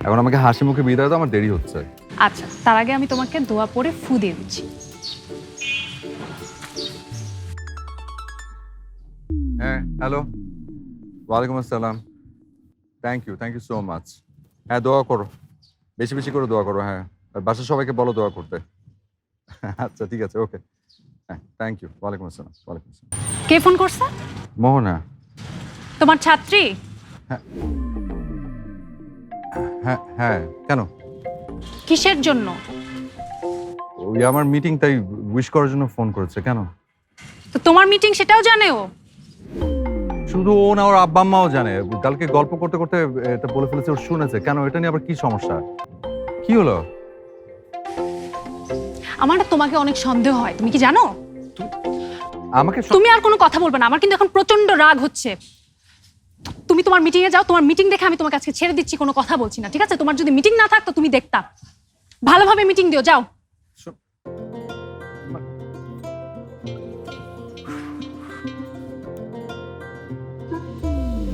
এখন আমাকে হাসি মুখে বিদায় দাও, আমার দেরি হচ্ছে। আচ্ছা, তার আগে আমি তোমাকে দোয়া পড়ে ফু দিয়ে দিচ্ছি। হ্যাঁ, হ্যালো, ওয়ালাইকুম আসসালাম। Thank you so much. হ্যাঁ, দোয়া করো, বেশি বেশি করে দোয়া করো। হ্যাঁ, আর বাসার সবাইকে বলো দোয়া করতে। আচ্ছা, ঠিক আছে, ওকে। হ্যাঁ, থ্যাংক ইউ। ওয়ালাইকুম আসসালাম। ওয়ালাইকুম আসসালাম। কে ফোন করছে? মোহনা। তোমার ছাত্রী? হ্যাঁ হ্যাঁ, কেন? কিসের জন্য? ওই আমার মিটিং, তাই উইশ করার জন্য ফোন করেছে। কেন? তো তোমার মিটিং সেটাও জানে ও? শুধু ও না, ওর আব্বা আম্মাও জানে। কালকে গল্প করতে করতে এটা বলে ফেলেছে, ওর শুনেছে। কেন? এটা নিয়ে আবার কি সমস্যা? কি হলো? আমার না তোমাকে অনেক সন্দেহ হয়, তুমি কি জানো? আমাকে তুমি আর কোনো কথা বলবে না, আমার কিন্তু এখন প্রচন্ড রাগ হচ্ছে। তুমি তোমার মিটিং এ যাও, তোমার মিটিং দেখে আমি তোমার কাছে ছেড়ে দিচ্ছি, কোনো কথা বলছি না, ঠিক আছে? তোমার যদি মিটিং না থাকতো তুমি দেখতা। ভালোভাবে মিটিং দিও, যাও।